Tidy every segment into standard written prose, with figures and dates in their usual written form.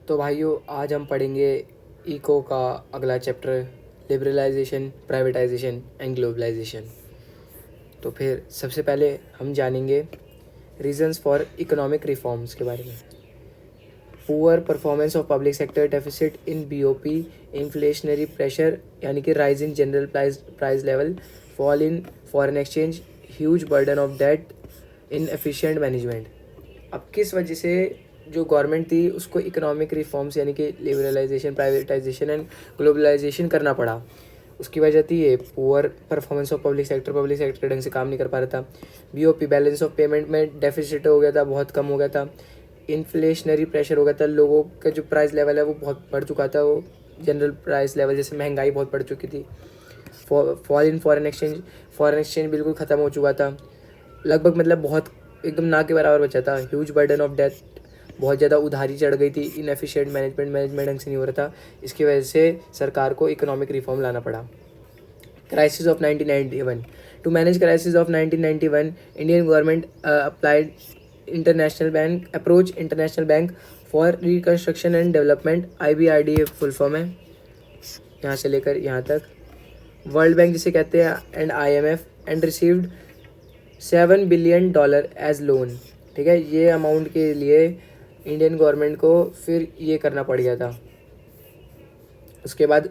तो भाइयों आज हम पढ़ेंगे इको का अगला chapter, liberalisation, privatisation and globalisation. तो फिर सबसे पहले हम जानेंगे रीजंस फॉर इकोनॉमिक रिफॉर्म्स के बारे में। Poor performance of public sector deficit in BOP, inflationary pressure यानी कि rise in general price level, fall in foreign exchange, huge burden of debt, inefficient management. अब किस वजह से जो गवर्नमेंट थी उसको इकोनॉमिक रिफॉर्म्स यानी कि लिबरलाइजेशन, प्राइवेटाइजेशन एंड ग्लोबलाइजेशन करना पड़ा? उसकी वजह थी ये poor performance of public sector ढंग से काम नहीं कर पा रहा था। बीओपी बैलेंस ऑफ पेमेंट में डेफिसिट हो गया था, बहुत कम हो गया था। इन्फ्लेशनरी प्रेशर हो गया था, लोगों का जो प्राइस लेवल है वो बहुत बढ़ चुका था, वो जनरल प्राइस लेवल जैसे महंगाई बहुत बढ़ चुकी थी। फॉल इन फॉरेन एक्सचेंज बिल्कुल ख़त्म हो चुका था, लगभग मतलब बहुत एकदम ना के बराबर बचा था। ह्यूज बर्डन ऑफ डेट, बहुत ज़्यादा उधारी चढ़ गई थी। इनएफिशिएंट मैनेजमेंट ढंग से नहीं हो रहा था, इसकी वजह से सरकार को इकोनॉमिक रिफॉर्म लाना पड़ा। Crisis of 1991। To manage crisis of 1991, Indian government applied international bank for reconstruction and development, IBRDA full form है, यहाँ से लेकर यहाँ तक। वर्ल्ड बैंक जिसे कहते हैं and IMF, and received $7 billion as loan. ठीक है, ये अमाउंट के लिए इंडियन गवर्नमेंट को फिर ये करना पड़ गया था। उसके बाद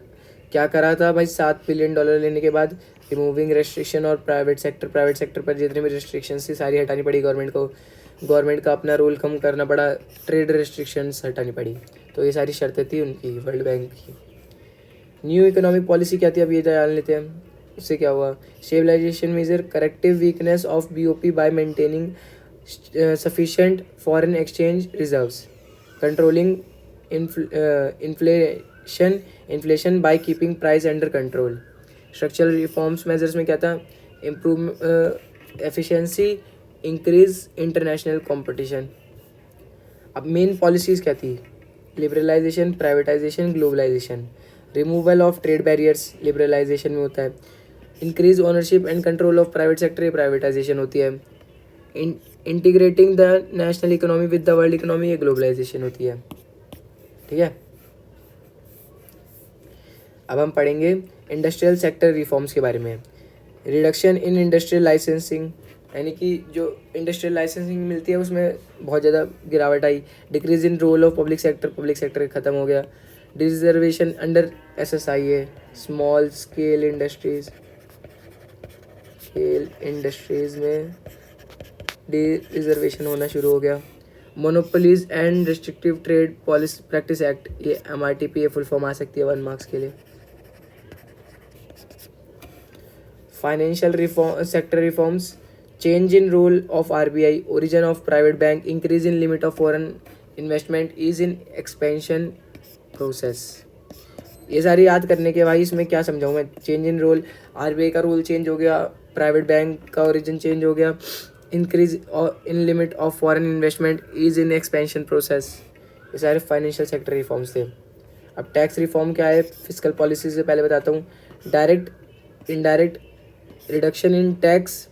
क्या करा था भाई, $7 बिलियन लेने के बाद रिमूविंग रेस्ट्रिक्शन और प्राइवेट सेक्टर पर जितने भी रेस्ट्रिक्शंस थी सारी हटानी पड़ी गवर्नमेंट को। गवर्नमेंट का अपना रोल कम करना पड़ा, ट्रेड रेस्ट्रिक्शंस हटानी पड़ी। तो ये सारी शर्तें थी उनकी, वर्ल्ड बैंक की। न्यू इकोनॉमिक पॉलिसी क्या थी, अब ये जान लेते हैं। उससे क्या हुआ? Stabilisation measure, corrective weakness of BOP by maintaining sufficient foreign exchange reserves, controlling inflation by keeping price under control. Structural reforms measures में क्या था? improve efficiency, increase international competition. अब मेन पॉलिसीज़ क्या थी? Liberalisation, privatisation, globalisation. Removal of trade barriers liberalisation में होता है। Increase ownership and control of private sector, ये प्राइवेटाइजेशन होती है। Integrating the national economy with the world economy, ये ग्लोबलाइजेशन होती है। ठीक है, अब हम पढ़ेंगे इंडस्ट्रियल सेक्टर रिफॉर्म्स के बारे में। रिडक्शन इन इंडस्ट्रियल लाइसेंसिंग, यानी कि जो इंडस्ट्रियल लाइसेंसिंग मिलती है उसमें बहुत ज़्यादा गिरावट आई। Decrease in role of public sector ख़त्म हो गया। Reservation under SSIA, small scale industries में रिजर्वेशन होना शुरू हो गया। Monopolies and restrictive trade policy practice act, ये MRTP, ये फुल फॉर्म आ सकती है 1 मार्क्स के लिए। Financial sector reforms, change in role of RBI, origin of private bank, increase in limit of foreign investment, ease in expansion process. ये सारी याद करने के भाई इसमें क्या समझाऊँ मैं? चेंज इन रोल, RBI का रोल चेंज हो गया, प्राइवेट बैंक का ओरिजिन चेंज हो गया, increase in limit of foreign investment, ease in expansion process, ये सारे फाइनेंशियल सेक्टर रिफॉर्म्स थे। अब टैक्स रिफॉर्म क्या है? फिजिकल पॉलिसी से पहले बताता हूँ। Direct indirect, reduction in tax.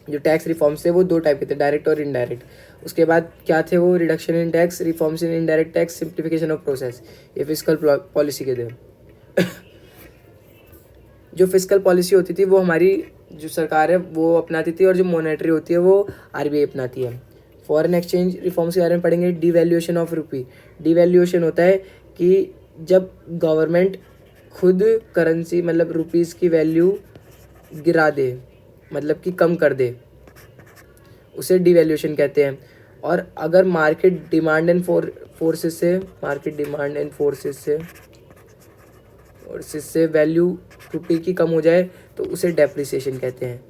जो टैक्स रिफॉर्म्स थे वो 2 टाइप के थे, डायरेक्ट और इनडायरेक्ट। उसके बाद क्या थे वो? Reduction in tax, reforms in indirect tax, simplification of process, ये फिजिकल पॉलिसी के थे। जो फिजिकल पॉलिसी होती थी वो हमारी जो सरकार है वो अपनाती थी, और जो मॉनेटरी होती है वो RBI अपनाती है। फॉरेन एक्सचेंज रिफॉर्म्स के बारे में पढ़ेंगे। Devaluation of rupee. डिवैल्यूएशन होता है कि जब गवर्नमेंट खुद करेंसी मतलब रुपीज़ की वैल्यू गिरा दे, मतलब कि कम कर दे, उसे डिवैल्यूएशन कहते हैं। और अगर मार्केट डिमांड एंड फोर्सेस से वैल्यू रुपये की कम हो जाए तो उसे डेप्रिसिएशन कहते हैं।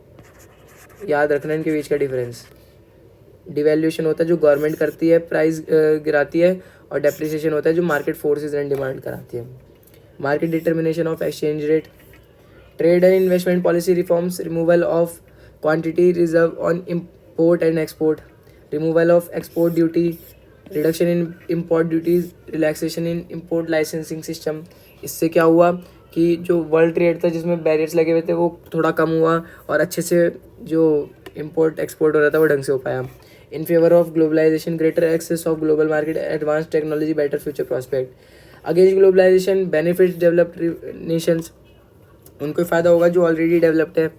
याद रखना इनके बीच का डिफरेंस। डिवैल्यूएशन होता है जो गवर्नमेंट करती है, प्राइस गिराती है, और डेप्रिसिएशन होता है जो मार्केट फोर्सेस एंड डिमांड कराती है। Market determination of exchange rate. Trade and investment policy reforms, removal of quantity reserve on import and export, removal of export duty, reduction in import duties, relaxation in import licensing system. इससे क्या हुआ कि जो world trade था जिसमें barriers लगे हुए थे वो थोड़ा कम हुआ, और अच्छे से जो इम्पोर्ट एक्सपोर्ट हो रहा था वो ढंग से हो पाया। In favour of globalisation, greater access of global market, advance technology, better future prospect. Against globalisation, benefits developed nations, उनको फ़ायदा होगा जो ऑलरेडी डेवलप्ड है।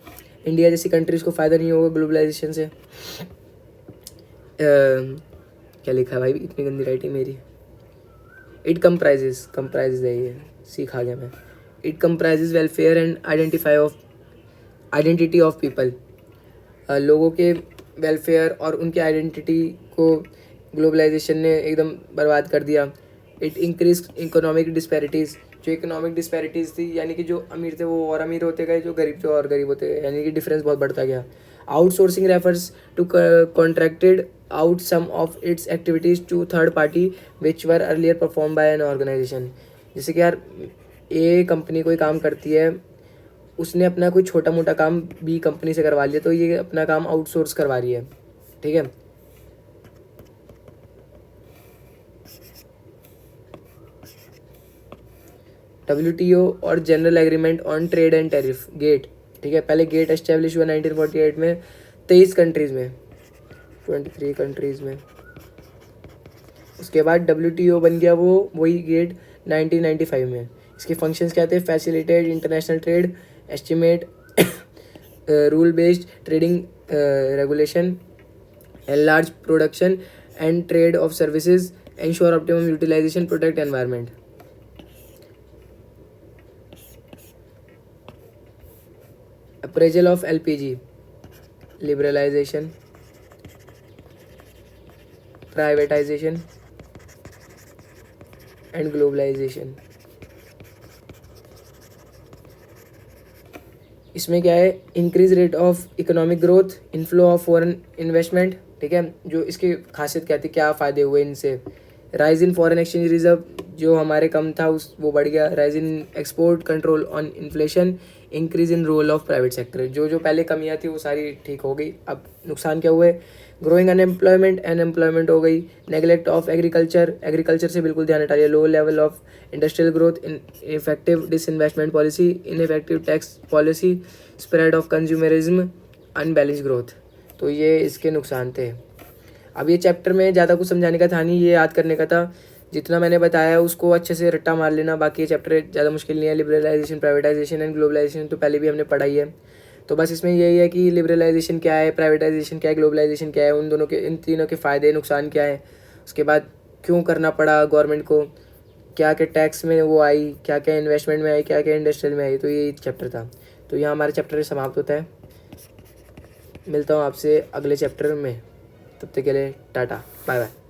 इंडिया जैसी कंट्रीज़ को फ़ायदा नहीं होगा ग्लोबलाइजेशन से। क्या लिखा है भाई, इतनी गंदी राइटिंग मेरी। इट कंप्राइजेज है ये, सीख आ गया मैं। It comprises welfare and identity of people, लोगों के वेलफेयर और उनके आइडेंटिटी को ग्लोबलाइजेशन ने एकदम बर्बाद कर दिया। इट इंक्रीज इकोनॉमिक डिस्पैरिटीज़, जो इकोनॉमिक डिस्पैरिटीज़ थी, यानी कि जो अमीर थे वो और अमीर होते गए, जो गरीब थे और गरीब होते गए, यानी कि डिफरेंस बहुत बढ़ता गया। Outsourcing refers to contracted out some of its activities to third party which were earlier perform by an organisation. जैसे कि यार ए कंपनी कोई काम करती है, उसने अपना कोई छोटा मोटा काम बी कंपनी से करवा लिया, तो ये अपना काम आउटसोर्स करवा रही है, ठीक है। WTO और general agreement on trade and tariff, GATT, ठीक है। पहले गेट एस्टेब्लिश हुआ 1948 में 23 कंट्रीज़ में, 23 कंट्रीज़ में। उसके बाद WTO बन गया वो वही गेट 1995 में। इसके फंक्शंस क्या थे? Facilitate international trade, estimate rule based trading regulation, enlarge production and trade of services, ensure optimum utilization, protect environment. Appraisal of LPG, liberalization, privatization and globalization. इसमें क्या है? Increase rate of economic growth, inflow of foreign investment, ठीक है। जो इसकी खासियत क्या थी, क्या फ़ायदे हुए इनसे? Rise in foreign exchange reserve, जो हमारे कम था उस वो बढ़ गया। Rise in export, control on inflation, increase in role of private sector, जो पहले कमियाँ थी वो सारी ठीक हो गई। अब नुकसान क्या हुए? ग्रोइंग अनएम्प्लॉयमेंट हो गई। नेगलेक्ट ऑफ एग्रीकल्चर से बिल्कुल ध्यान हटा लिया। Low level of industrial growth, ineffective disinvestment policy, ineffective tax policy, spread of consumerism, unbalance growth. तो ये इसके नुकसान थे। अब ये चैप्टर में ज़्यादा कुछ समझाने का था नहीं, ये याद करने का था। जितना मैंने बताया उसको अच्छे से रट्टा मार लेना, बाकी ये चैप्टर ज़्यादा मुश्किल नहीं है। लिबरलाइजेशन, प्राइवेटाइजेशन एंड ग्लोबलाइजेशन तो पहले भी हमने पढ़ाई है। तो बस इसमें यही है कि लिबरलाइजेशन क्या है, प्राइवेटाइजेशन क्या है, ग्लोबलाइजेशन क्या है, उन दोनों के, इन तीनों के फ़ायदे नुकसान क्या है, उसके बाद क्यों करना पड़ा गवर्नमेंट को, क्या क्या टैक्स में वो आई, क्या क्या इन्वेस्टमेंट में आई, क्या क्या इंडस्ट्रियल में आई। तो ये चैप्टर था। तो यहाँ हमारा चैप्टर समाप्त होता है। मिलता हूँ आपसे अगले चैप्टर में, तब तक के लिए टाटा, बाय बाय।